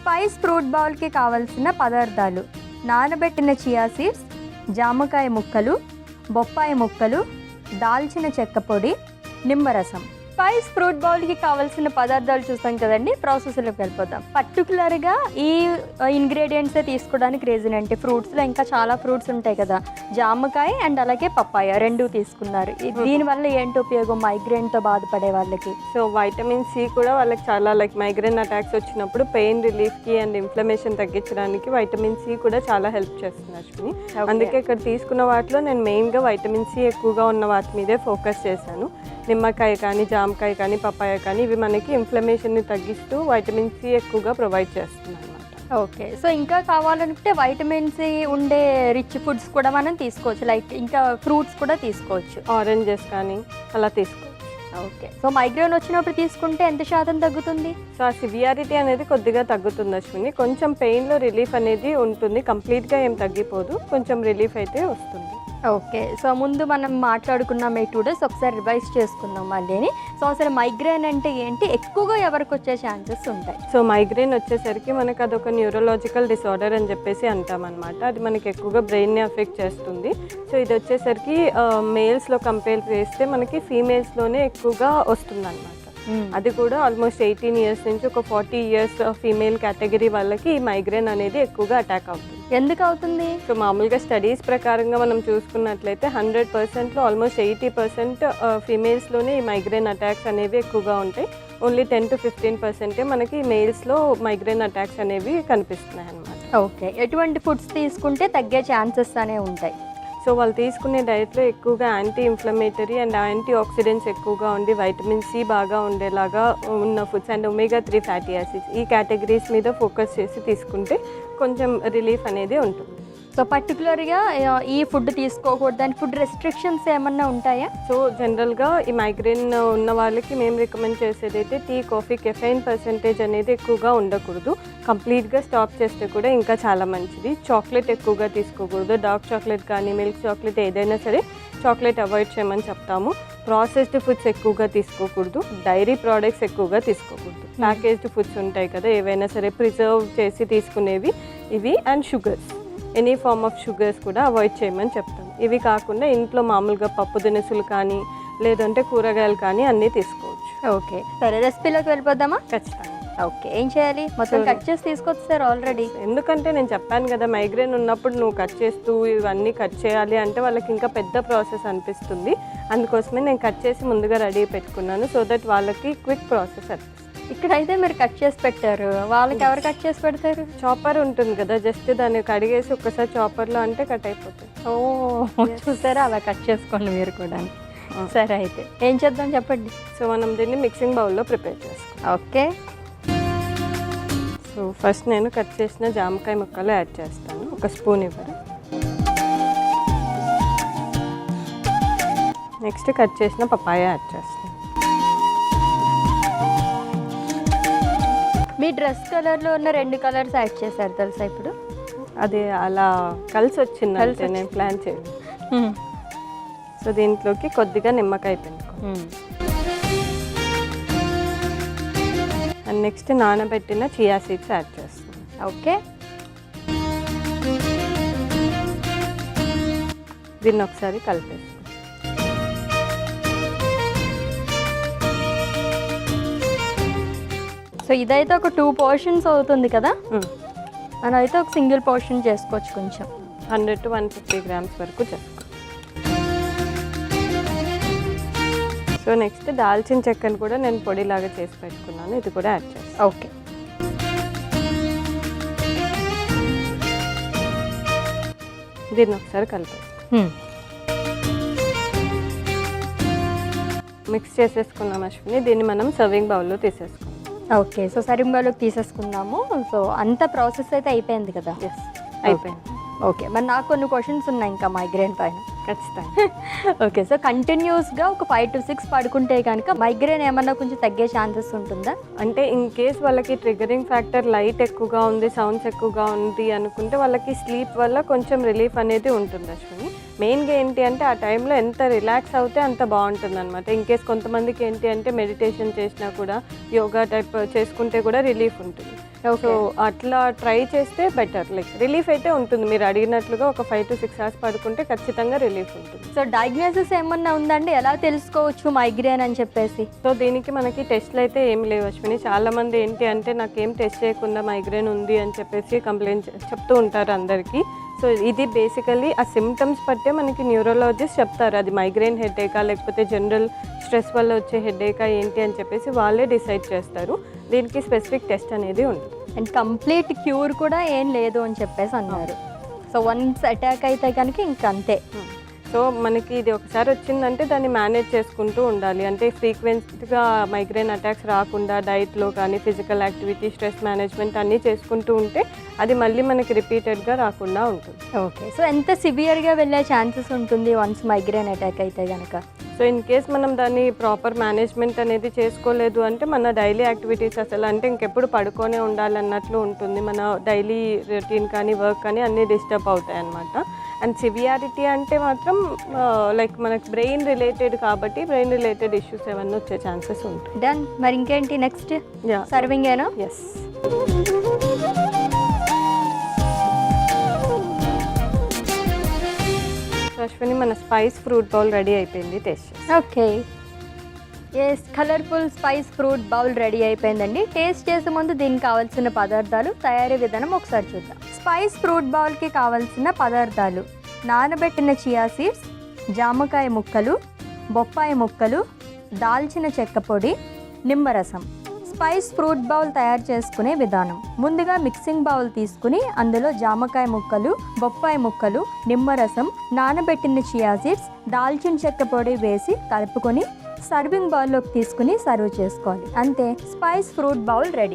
Spice fruit బౌల్కి కావలసిన పదార్థాలు: నానబెట్టిన చియా సీడ్స్, జామకాయ ముక్కలు, బొప్పాయి ముక్కలు, దాల్చిన చెక్క పొడి, నిమ్మరసం. స్పైస్ ఫ్రూట్ బౌల్కి కావాల్సిన పదార్థాలు చూసాం కదండి, ప్రాసెస్లోకి వెళ్ళిపోతాం. పర్టికులర్గా ఈ ఇంగ్రీడియంట్సే తీసుకోవడానికి రీజన్ ఏంటి? ఫ్రూట్స్లో ఇంకా చాలా ఫ్రూట్స్ ఉంటాయి కదా, జామకాయ అండ్ అలాగే పప్పాయ రెండు తీసుకున్నారు. దీనివల్ల ఏంటి ఉపయోగం మైగ్రేన్తో బాధపడే వాళ్ళకి? సో వైటమిన్ సి కూడా వాళ్ళకి చాలా మైగ్రేన్ అటాక్స్ వచ్చినప్పుడు పెయిన్ రిలీఫ్కి అండ్ ఇన్ఫ్లమేషన్ తగ్గించడానికి వైటమిన్ సి కూడా చాలా హెల్ప్ చేస్తుంది అశ్విని. అందుకే ఇక్కడ తీసుకున్న వాటిలో నేను మెయిన్గా వైటమిన్ సి ఎక్కువగా ఉన్న వాటి మీదే ఫోకస్ చేశాను. నిమ్మకాయ కానీ, జామకాయ కానీ, పప్పాయ కానీ ఇవి మనకి ఇన్ఫ్లమేషన్ని తగ్గిస్తూ వైటమిన్ సి ఎక్కువగా ప్రొవైడ్ చేస్తుంది అనమాట. ఓకే, సో ఇంకా కావాలంటే వైటమిన్ సి ఉండే రిచ్ ఫుడ్స్ కూడా మనం తీసుకోవచ్చు, లైక్ ఇంకా ఫ్రూట్స్ కూడా తీసుకోవచ్చు, ఆరెంజెస్ కానీ అలా తీసుకోవచ్చు. ఓకే, సో మైగ్రేన్ వచ్చినప్పుడు తీసుకుంటే ఎంత శాతం తగ్గుతుంది? సో ఆ సివియారిటీ అనేది కొద్దిగా తగ్గుతుంది అశ్విని. కొంచెం పెయిన్లో రిలీఫ్ అనేది ఉంటుంది, కంప్లీట్గా ఏం తగ్గిపోదు, కొంచెం రిలీఫ్ అయితే వస్తుంది. ఓకే, సో ముందు మనం మాట్లాడుకున్నాం 2 days, ఒకసారి రివైజ్ చేసుకుందాం మళ్ళీ. సో అసలు మైగ్రేన్ అంటే ఏంటి, ఎక్కువగా ఎవరికి వచ్చే ఛాన్సెస్ ఉంటాయి? సో మైగ్రేన్ వచ్చేసరికి మనకు అదొక న్యూరలాజికల్ డిసార్డర్ అని చెప్పేసి అంటామన్నమాట. అది మనకి ఎక్కువగా బ్రెయిన్ని అఫెక్ట్ చేస్తుంది. సో ఇది వచ్చేసరికి మేల్స్లో కంపేర్ చేస్తే మనకి ఫీమేల్స్లోనే ఎక్కువగా వస్తుంది అనమాట. అది కూడా ఆల్మోస్ట్ 18 years నుంచి ఒక 40 years ఫీమేల్ కేటగిరీ వాళ్ళకి ఈ మైగ్రేన్ అనేది ఎక్కువగా అటాక్ అవుతుంది. ఎందుకు అవుతుంది? సో మామూలుగా స్టడీస్ ప్రకారంగా మనం చూసుకున్నట్లయితే 100%లో ఆల్మోస్ట్ 80% ఫీమేల్స్లోనే ఈ మైగ్రేన్ అటాక్స్ అనేవి ఎక్కువగా ఉంటాయి. ఓన్లీ 10 to 15% మనకి మేల్స్లో మైగ్రేన్ అటాక్స్ అనేవి కనిపిస్తున్నాయి అన్నమాట. ఓకే, ఎటువంటి ఫుడ్స్ తీసుకుంటే తగ్గే ఛాన్సెస్ అనేవి ఉంటాయి? సో వాళ్ళు తీసుకునే డైట్లో ఎక్కువగా anti inflammatory and antioxidants ఎక్కువగా ఉండి వైటమిన్ సి బాగా ఉండేలాగా ఉన్న foods and omega-3 fatty acids ఈ కేటగిరీస్ మీద ఫోకస్ చేసి తీసుకుంటే కొంచెం రిలీఫ్ అనేది ఉంటుంది. సో పర్టికులర్గా ఈ ఫుడ్ తీసుకోకూడదు అని ఫుడ్ రెస్ట్రిక్షన్స్ ఏమన్నా ఉంటాయా? సో జనరల్గా ఈ మైగ్రేన్ ఉన్న వాళ్ళకి మేము రికమెండ్ చేసేది అయితే టీ, కాఫీ, కెఫైన్ పర్సెంటేజ్ అనేది ఎక్కువగా ఉండకూడదు. కంప్లీట్గా స్టాప్ చేస్తే కూడా ఇంకా చాలా మంచిది. చాక్లెట్ ఎక్కువగా తీసుకోకూడదు. డార్క్ చాక్లెట్ కానీ, మిల్క్ చాక్లెట్ ఏదైనా సరే చాక్లెట్ అవాయిడ్ చేయమని చెప్తాము. ప్రాసెస్డ్ ఫుడ్స్ ఎక్కువగా తీసుకోకూడదు. డైరీ ప్రోడక్ట్స్ ఎక్కువగా తీసుకోకూడదు. ప్యాకేజ్డ్ ఫుడ్స్ ఉంటాయి కదా, ఏవైనా సరే ప్రిజర్వ్ చేసి తీసుకునేవి ఇవి. And sugars, any form of sugars కూడా అవాయిడ్ చేయమని చెప్తాం. ఇవి కాకుండా ఇంట్లో మామూలుగా పప్పు దినుసులు కానీ లేదంటే కూరగాయలు కానీ అన్నీ తీసుకోవచ్చు. ఓకే, సరే రెసిపీలోకి వెళ్ళిపోదామా? ఖచ్చితంగా. ఓకే, ఏం చేయాలి? మొత్తం కట్ చేసి తీసుకొచ్చారు ఆల్రెడీ. ఎందుకంటే నేను చెప్పాను కదా, మైగ్రేన్ ఉన్నప్పుడు నువ్వు కట్ చేస్తూ ఇవన్నీ కట్ చేయాలి అంటే వాళ్ళకి ఇంకా పెద్ద ప్రాసెస్ అనిపిస్తుంది. అందుకోసమే నేను కట్ చేసి ముందుగా రెడీ పెట్టుకున్నాను, సో దట్ వాళ్ళకి క్విక్ ప్రాసెస్ అనిపిస్తుంది. ఇక్కడైతే మీరు కట్ చేసి పెట్టారు, వాళ్ళకి ఎవరు కట్ చేసి పెడతారు? చాపర్ ఉంటుంది కదా, జస్ట్ దాన్ని కడిగేసి ఒక్కసారి చాపర్లో అంటే కట్ అయిపోతుంది. ఓ చూసారా, అలా కట్ చేసుకోండి మీరు కూడా. సరే, అయితే ఏం చేద్దాం చెప్పండి. సో మనం దీన్ని మిక్సింగ్ బౌల్లో ప్రిపేర్ చేసుకోండి. ఓకే, సో ఫస్ట్ నేను కట్ చేసిన జామకాయ ముక్కలు యాడ్ చేస్తాను. ఒక స్పూన్ ఇవ్వరు. నెక్స్ట్ కట్ చేసిన పపాయ యాడ్ చేస్తాను. మీ డ్రెస్ కలర్లో ఉన్న 2 కలర్స్ యాడ్ చేశారు తెలుసా ఇప్పుడు? అది అలా కలిసి వచ్చింది అంటే నేను ప్లాన్ చేయలేదు. సో దీంట్లోకి కొద్దిగా నిమ్మకాయ పిండుకో. అండ్ నెక్స్ట్ నానబెట్టిన చియా సీడ్స్ యాడ్ చేస్తాను. ఓకే, దీన్ని ఒకసారి కలిపేస్తాను. సో ఇదైతే ఒక 2 portions అవుతుంది కదా, మనం అయితే ఒక సింగిల్ పోర్షన్ చేసుకోవచ్చు. కొంచెం 100 to 150 grams వరకు చేసుకోవచ్చు. సో నెక్స్ట్ దాల్చిన చెక్కను కూడా నేను పొడిలాగా చేసి పెట్టుకున్నాను, ఇది కూడా యాడ్ చేస్తాను. ఓకే, దీన్ని ఒకసారి కలిపేస్తాను. మిక్స్ చేసేసుకున్నాం అశ్విని. దీన్ని మనం సర్వింగ్ బౌల్లో తీసేసుకున్నాం. ఓకే, సో సర్వింగ్ బౌల్లోకి తీసేసుకుందాము. సో అంత ప్రాసెస్ అయితే అయిపోయింది కదా? ఎస్, అయిపోయింది. ఓకే, మరి నాకు కొన్ని క్వశ్చన్స్ ఉన్నాయి ఇంకా మైగ్రేన్ పైన. ఖచ్చితంగా. ఓకే, సో కంటిన్యూస్గా ఒక 5 to 6 పడుకుంటే కనుక మైగ్రేన్ ఏమన్నా కొంచెం తగ్గే ఛాన్సెస్ ఉంటుందా? అంటే ఇన్ కేస్ వాళ్ళకి ట్రిగరింగ్ ఫ్యాక్టర్ లైట్ ఎక్కువగా ఉంది, సౌండ్స్ ఎక్కువగా ఉంది అనుకుంటే వాళ్ళకి స్లీప్ వల్ల కొంచెం రిలీఫ్ అనేది ఉంటుంది అశ్విని. మెయిన్గా ఏంటి అంటే ఆ టైంలో ఎంత రిలాక్స్ అవుతే అంత బాగుంటుంది అనమాట. ఇన్ కేస్ కొంతమందికి ఏంటి అంటే మెడిటేషన్ చేసినా కూడా, యోగా టైప్ చేసుకుంటే కూడా రిలీఫ్ ఉంటుంది. సో అట్లా ట్రై చేస్తే బెటర్, లైక్ రిలీఫ్ అయితే ఉంటుంది. మీరు అడిగినట్లుగా ఒక 5 to 6 hours పడుకుంటే ఖచ్చితంగా రిలీఫ్ ఉంటుంది. సో డయాగ్నోసిస్ ఏమన్నా ఉందండి, ఎలా తెలుసుకోవచ్చు మైగ్రేన్ అని చెప్పేసి? సో దీనికి మనకి టెస్ట్లు అయితే ఏమి లేవు అశ్విని. చాలామంది ఏంటి అంటే నాకేం టెస్ట్ చేయకుండా మైగ్రేన్ ఉంది అని చెప్పేసి కంప్లైంట్ చెప్తూ ఉంటారు అందరికీ. సో ఇది బేసికలీ ఆ సిమ్టమ్స్ బట్టే మనకి న్యూరోలాజిస్ట్ చెప్తారు అది మైగ్రేన్ హెడేకా లేకపోతే జనరల్ స్ట్రెస్ వల్ల వచ్చే హెడేకా ఏంటి అని చెప్పేసి వాళ్ళే డిసైడ్ చేస్తారు. దీనికి స్పెసిఫిక్ టెస్ట్ అనేది ఉంటుంది. అండ్ కంప్లీట్ క్యూర్ కూడా ఏం లేదు అని చెప్పేసి అన్నారు. సో వన్స్ అటాక్ అయితే కనుక ఇంక అంతే. సో మనకి ఇది ఒకసారి వచ్చిందంటే దాన్ని మేనేజ్ చేసుకుంటూ ఉండాలి. అంటే ఫ్రీక్వెంట్గా మైగ్రేన్ అటాక్స్ రాకుండా డైట్లో కానీ ఫిజికల్ యాక్టివిటీ స్ట్రెస్ మేనేజ్మెంట్ అన్నీ చేసుకుంటూ ఉంటే అది మళ్ళీ మనకి రిపీటెడ్గా రాకుండా ఉంటుంది. ఓకే. సో ఎంత సివియర్గా వెళ్ళే ఛాన్సెస్ ఉంటుంది వన్స్ మైగ్రేన్ అటాక్ అయితే కనుక? సో ఇన్ కేస్ మనం దాన్ని ప్రాపర్ మేనేజ్మెంట్ అనేది చేసుకోలేదు అంటే మన డైలీ యాక్టివిటీస్ అసలు అంటే ఇంకెప్పుడు పడుకొనే ఉండాలన్నట్లు ఉంటుంది. మన డైలీ రొటీన్ కానీ వర్క్ కానీ అన్నీ డిస్టర్బ్ అవుతాయి అన్నమాట. అండ్ సివియారిటీ అంటే మాత్రం లైక్ మనకి బ్రెయిన్ రిలేటెడ్ కాబట్టి బ్రెయిన్ రిలేటెడ్ ఇష్యూస్ ఏమన్నా వచ్చే ఛాన్సెస్ ఉంటాయి. డన్. మరి ఇంకేంటి నెక్స్ట్? సర్వింగ్ ఏనా? ఎస్. అశ్విని మన స్పైస్ ఫ్రూట్ బౌల్ రెడీ అయిపోయింది, taste. Okay. Yes, colourful spice fruit bowl ready అయిపోయిందండి. టేస్ట్ చేసే ముందు దీనికి కావాల్సిన పదార్థాలు, తయారీ విధానం ఒకసారి చూద్దాం. స్పైస్ ఫ్రూట్ బౌల్కి కావాల్సిన పదార్థాలు: నానబెట్టిన చియా సీడ్స్, జామకాయ ముక్కలు, బొప్పాయి ముక్కలు, దాల్చిన చెక్క పొడి, నిమ్మరసం. స్పైస్ ఫ్రూట్ బౌల్ తయారు చేసుకునే విధానం: ముందుగా మిక్సింగ్ బౌల్ తీసుకుని అందులో జామకాయ ముక్కలు, బొప్పాయి ముక్కలు, నిమ్మరసం, నానబెట్టిన చియా సీడ్స్, దాల్చిన చెక్క పొడి వేసి కలుపుకొని సర్వింగ్ బౌల్లోకి తీసుకుని సర్వ్ చేసుకోవాలి. అంతే, స్పైస్ ఫ్రూట్ బౌల్ రెడీ.